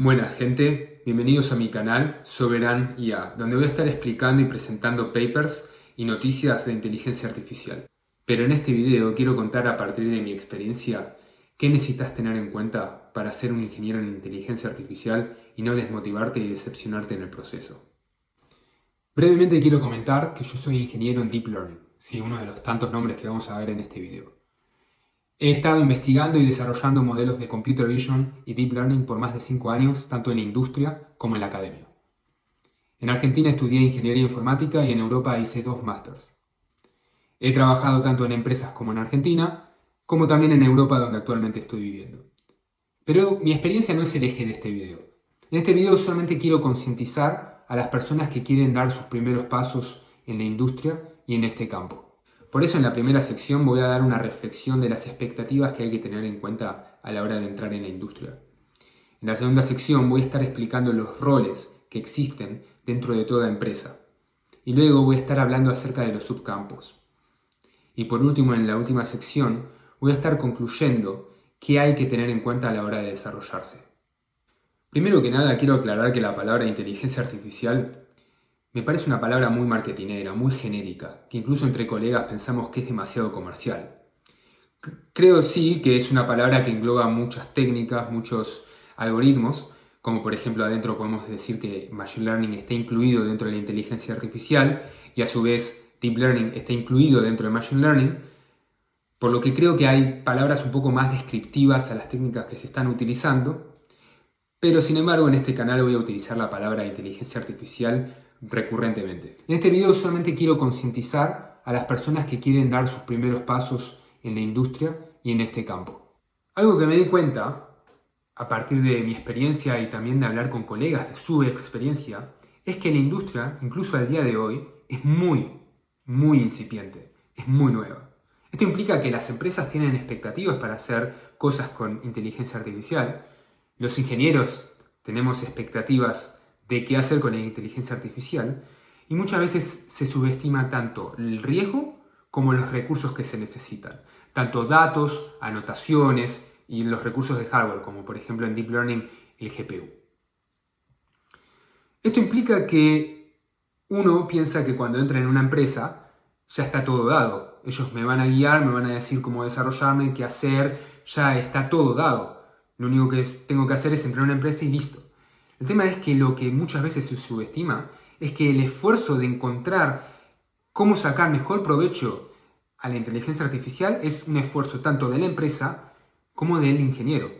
Buenas gente, bienvenidos a mi canal Sovereign IA, donde voy a estar explicando y presentando papers y noticias de inteligencia artificial. Pero en este video quiero contar a partir de mi experiencia qué necesitas tener en cuenta para ser un ingeniero en inteligencia artificial y no desmotivarte y decepcionarte en el proceso. Brevemente quiero comentar que yo soy ingeniero en Deep Learning, sí, uno de los tantos nombres que vamos a ver en este video. He estado investigando y desarrollando modelos de Computer Vision y Deep Learning por más de 5 años, tanto en la industria como en la academia. En Argentina estudié Ingeniería Informática y en Europa hice 2 másters. He trabajado tanto en empresas como en Argentina, como también en Europa, donde actualmente estoy viviendo. Pero mi experiencia no es el eje de este video. En este video solamente quiero concientizar a las personas que quieren dar sus primeros pasos en la industria y en este campo. Por eso en la primera sección voy a dar una reflexión de las expectativas que hay que tener en cuenta a la hora de entrar en la industria. En la segunda sección voy a estar explicando los roles que existen dentro de toda empresa. Y luego voy a estar hablando acerca de los subcampos. Y por último, en la última sección, voy a estar concluyendo qué hay que tener en cuenta a la hora de desarrollarse. Primero que nada, quiero aclarar que la palabra inteligencia artificial me parece una palabra muy marketinera, muy genérica, que incluso entre colegas pensamos que es demasiado comercial. Creo sí que es una palabra que engloba muchas técnicas, muchos algoritmos, como por ejemplo adentro podemos decir que Machine Learning está incluido dentro de la inteligencia artificial y a su vez Deep Learning está incluido dentro de Machine Learning, por lo que creo que hay palabras un poco más descriptivas a las técnicas que se están utilizando, pero sin embargo en este canal voy a utilizar la palabra inteligencia artificial recurrentemente. En este video solamente quiero concientizar a las personas que quieren dar sus primeros pasos en la industria y en este campo. Algo que me di cuenta a partir de mi experiencia y también de hablar con colegas de su experiencia es que la industria, incluso al día de hoy, es muy incipiente, es muy nueva. Esto implica que las empresas tienen expectativas para hacer cosas con inteligencia artificial. Los ingenieros tenemos expectativas de qué hacer con la inteligencia artificial y muchas veces se subestima tanto el riesgo como los recursos que se necesitan, tanto datos, anotaciones y los recursos de hardware, como por ejemplo en Deep Learning el GPU. Esto implica que uno piensa que cuando entra en una empresa ya está todo dado. Ellos me van a guiar, me van a decir cómo desarrollarme, qué hacer, ya está todo dado. Lo único que tengo que hacer es entrar a una empresa y listo. El tema es que lo que muchas veces se subestima es que el esfuerzo de encontrar cómo sacar mejor provecho a la inteligencia artificial es un esfuerzo tanto de la empresa como del ingeniero.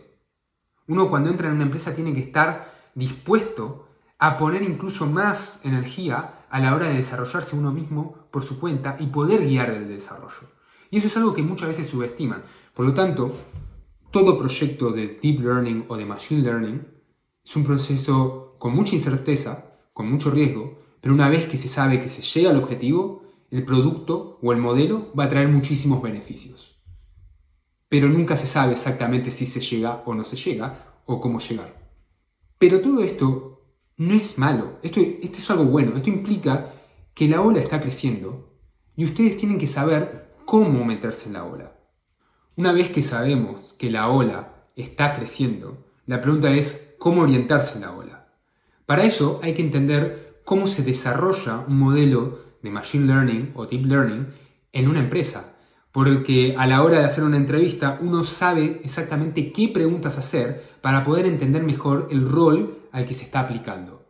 Uno cuando entra en una empresa tiene que estar dispuesto a poner incluso más energía a la hora de desarrollarse uno mismo por su cuenta y poder guiar el desarrollo. Y eso es algo que muchas veces subestiman. Por lo tanto, todo proyecto de Deep Learning o de Machine Learning es un proceso con mucha incerteza, con mucho riesgo, pero una vez que se sabe que se llega al objetivo, el producto o el modelo va a traer muchísimos beneficios. Pero nunca se sabe exactamente si se llega o no se llega, o cómo llegar. Pero todo esto no es malo, esto es algo bueno, esto implica que la ola está creciendo y ustedes tienen que saber cómo meterse en la ola. Una vez que sabemos que la ola está creciendo, la pregunta es cómo orientarse en la ola. Para eso hay que entender cómo se desarrolla un modelo de Machine Learning o Deep Learning en una empresa. Porque a la hora de hacer una entrevista uno sabe exactamente qué preguntas hacer para poder entender mejor el rol al que se está aplicando.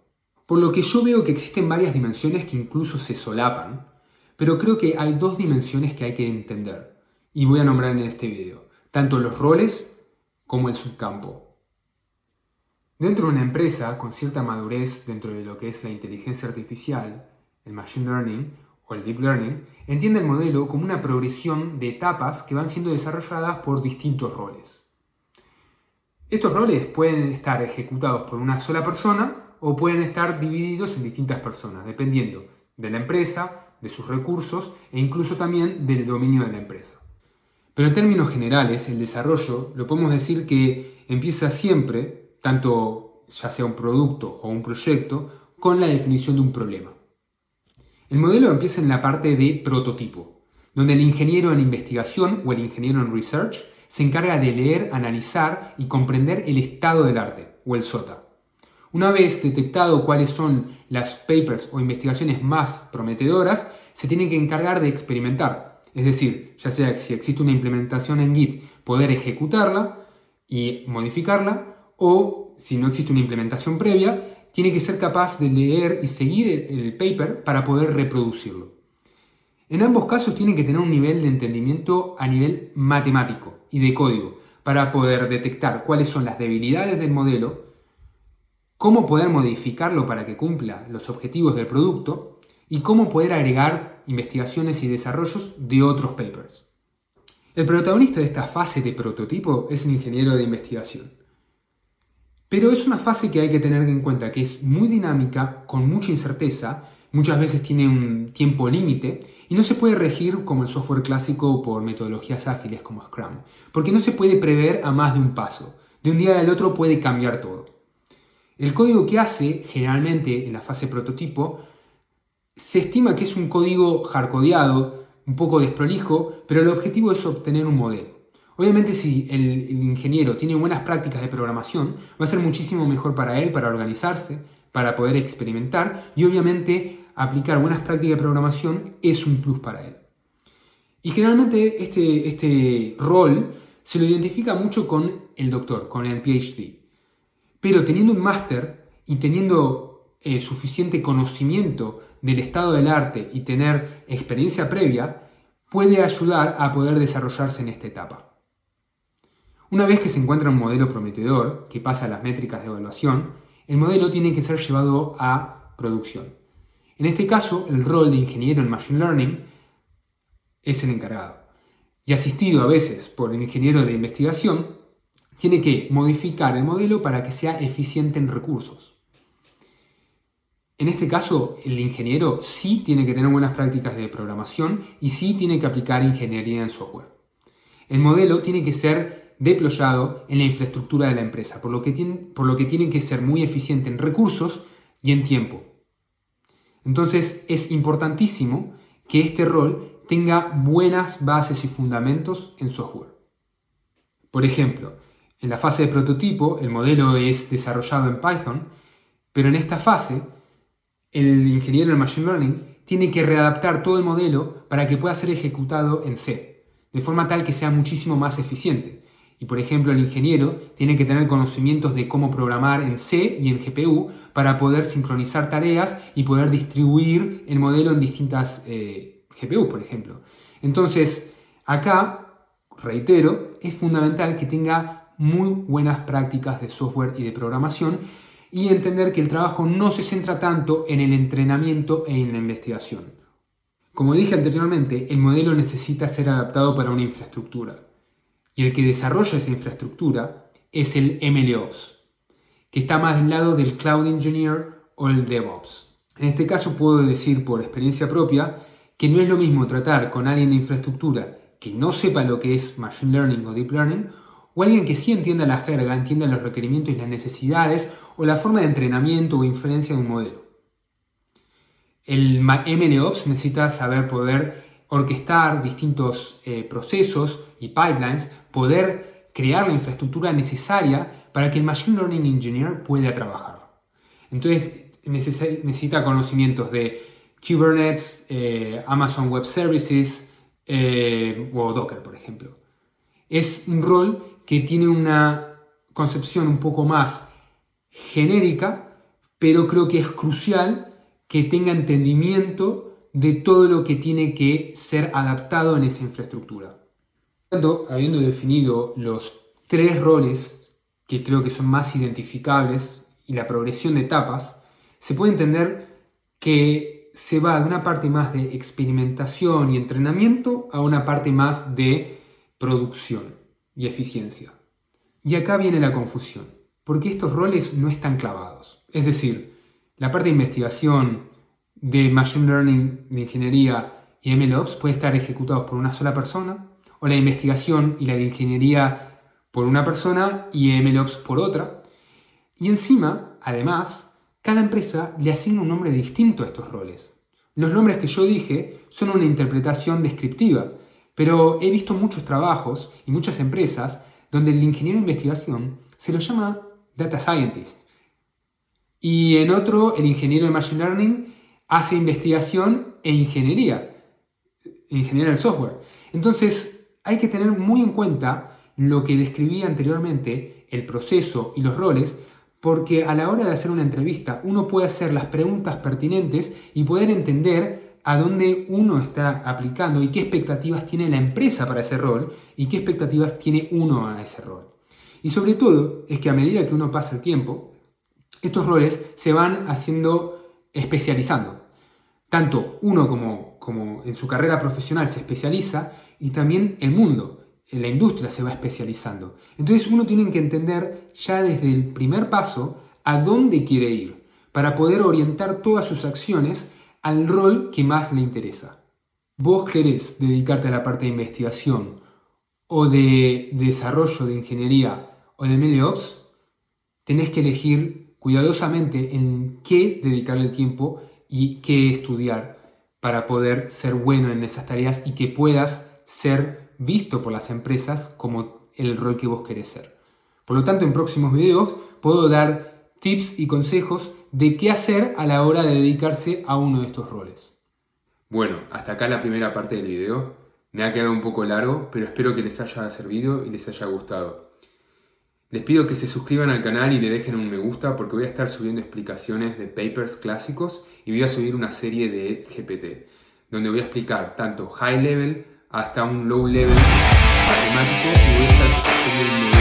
Por lo que yo veo que existen varias dimensiones que incluso se solapan, pero creo que hay 2 dimensiones que hay que entender y voy a nombrar en este video, tanto los roles como el subcampo. Dentro de una empresa con cierta madurez dentro de lo que es la inteligencia artificial, el Machine Learning o el Deep Learning, entiende el modelo como una progresión de etapas que van siendo desarrolladas por distintos roles. Estos roles pueden estar ejecutados por una sola persona o pueden estar divididos en distintas personas, dependiendo de la empresa, de sus recursos e incluso también del dominio de la empresa. Pero en términos generales, el desarrollo lo podemos decir que empieza siempre, tanto ya sea un producto o un proyecto, con la definición de un problema. El modelo empieza en la parte de prototipo, donde el ingeniero en investigación o el ingeniero en research se encarga de leer, analizar y comprender el estado del arte o el SOTA. Una vez detectado cuáles son las papers o investigaciones más prometedoras, se tienen que encargar de experimentar. Es decir, ya sea si existe una implementación en Git, poder ejecutarla y modificarla, o si no existe una implementación previa, tiene que ser capaz de leer y seguir el paper para poder reproducirlo. En ambos casos tienen que tener un nivel de entendimiento a nivel matemático y de código para poder detectar cuáles son las debilidades del modelo, cómo poder modificarlo para que cumpla los objetivos del producto y cómo poder agregar investigaciones y desarrollos de otros papers. El protagonista de esta fase de prototipo es el ingeniero de investigación. Pero es una fase que hay que tener en cuenta que es muy dinámica, con mucha incerteza, muchas veces tiene un tiempo límite y no se puede regir como el software clásico por metodologías ágiles como Scrum, porque no se puede prever a más de un paso. De un día al otro puede cambiar todo. El código que hace, generalmente en la fase prototipo, se estima que es un código hardcodeado, un poco desprolijo, pero el objetivo es obtener un modelo. Obviamente si el ingeniero tiene buenas prácticas de programación, va a ser muchísimo mejor para él, para organizarse, para poder experimentar y obviamente aplicar buenas prácticas de programación es un plus para él. Y generalmente este rol se lo identifica mucho con el doctor, con el PhD. Pero teniendo un máster y teniendo suficiente conocimiento del estado del arte y tener experiencia previa, puede ayudar a poder desarrollarse en esta etapa. Una vez que se encuentra un modelo prometedor que pasa las métricas de evaluación, el modelo tiene que ser llevado a producción. En este caso, el rol de ingeniero en Machine Learning es el encargado. Y asistido a veces por el ingeniero de investigación, tiene que modificar el modelo para que sea eficiente en recursos. En este caso, el ingeniero sí tiene que tener buenas prácticas de programación y sí tiene que aplicar ingeniería en software. El modelo tiene que ser deployado en la infraestructura de la empresa, por lo que tiene que ser muy eficiente en recursos y en tiempo. Entonces, es importantísimo que este rol tenga buenas bases y fundamentos en software. Por ejemplo, en la fase de prototipo, el modelo es desarrollado en Python, pero en esta fase, el ingeniero de Machine Learning tiene que readaptar todo el modelo para que pueda ser ejecutado en C, de forma tal que sea muchísimo más eficiente. Y por ejemplo, el ingeniero tiene que tener conocimientos de cómo programar en C y en GPU para poder sincronizar tareas y poder distribuir el modelo en distintas GPU, por ejemplo. Entonces, acá, reitero, es fundamental que tenga muy buenas prácticas de software y de programación y entender que el trabajo no se centra tanto en el entrenamiento e en la investigación. Como dije anteriormente, el modelo necesita ser adaptado para una infraestructura. Y el que desarrolla esa infraestructura es el MLOps, que está más del lado del Cloud Engineer o el DevOps. En este caso puedo decir por experiencia propia que no es lo mismo tratar con alguien de infraestructura que no sepa lo que es Machine Learning o Deep Learning, o alguien que sí entienda la jerga, entienda los requerimientos y las necesidades o la forma de entrenamiento o inferencia de un modelo. El MLOps necesita saber poder orquestar distintos procesos y pipelines, poder crear la infraestructura necesaria para que el Machine Learning Engineer pueda trabajar. Entonces necesita conocimientos de Kubernetes, Amazon Web Services o Docker, por ejemplo. Es un rol que tiene una concepción un poco más genérica, pero creo que es crucial que tenga entendimiento de todo lo que tiene que ser adaptado en esa infraestructura. Habiendo definido los 3 roles que creo que son más identificables y la progresión de etapas, se puede entender que se va de una parte más de experimentación y entrenamiento a una parte más de producción y eficiencia. Y acá viene la confusión, porque estos roles no están clavados. Es decir, la parte de investigación de Machine Learning, de ingeniería y MLOps puede estar ejecutados por una sola persona, o la investigación y la de ingeniería por una persona y MLOps por otra. Y encima, además, cada empresa le asigna un nombre distinto a estos roles. Los nombres que yo dije son una interpretación descriptiva, pero he visto muchos trabajos y muchas empresas donde el ingeniero de investigación se lo llama Data Scientist. Y en otro, el ingeniero de Machine Learning hace investigación e ingeniería del software. Entonces, hay que tener muy en cuenta lo que describí anteriormente, el proceso y los roles, porque a la hora de hacer una entrevista uno puede hacer las preguntas pertinentes y poder entender a dónde uno está aplicando y qué expectativas tiene la empresa para ese rol y qué expectativas tiene uno a ese rol. Y sobre todo es que a medida que uno pasa el tiempo, estos roles se van especializando. Tanto uno como en su carrera profesional se especializa y también el mundo, la industria se va especializando. Entonces uno tiene que entender ya desde el primer paso a dónde quiere ir para poder orientar todas sus acciones al rol que más le interesa. ¿Vos querés dedicarte a la parte de investigación o de desarrollo de ingeniería o de MLOps? Tenés que elegir cuidadosamente en qué dedicarle el tiempo y qué estudiar para poder ser bueno en esas tareas y que puedas ser visto por las empresas como el rol que vos querés ser. Por lo tanto, en próximos videos puedo dar tips y consejos de qué hacer a la hora de dedicarse a uno de estos roles. Bueno, hasta acá la primera parte del video. Me ha quedado un poco largo, pero espero que les haya servido y les haya gustado. Les pido que se suscriban al canal y le dejen un me gusta porque voy a estar subiendo explicaciones de papers clásicos y voy a subir una serie de GPT, donde voy a explicar tanto high level hasta un low level matemático y voy a estar subiendo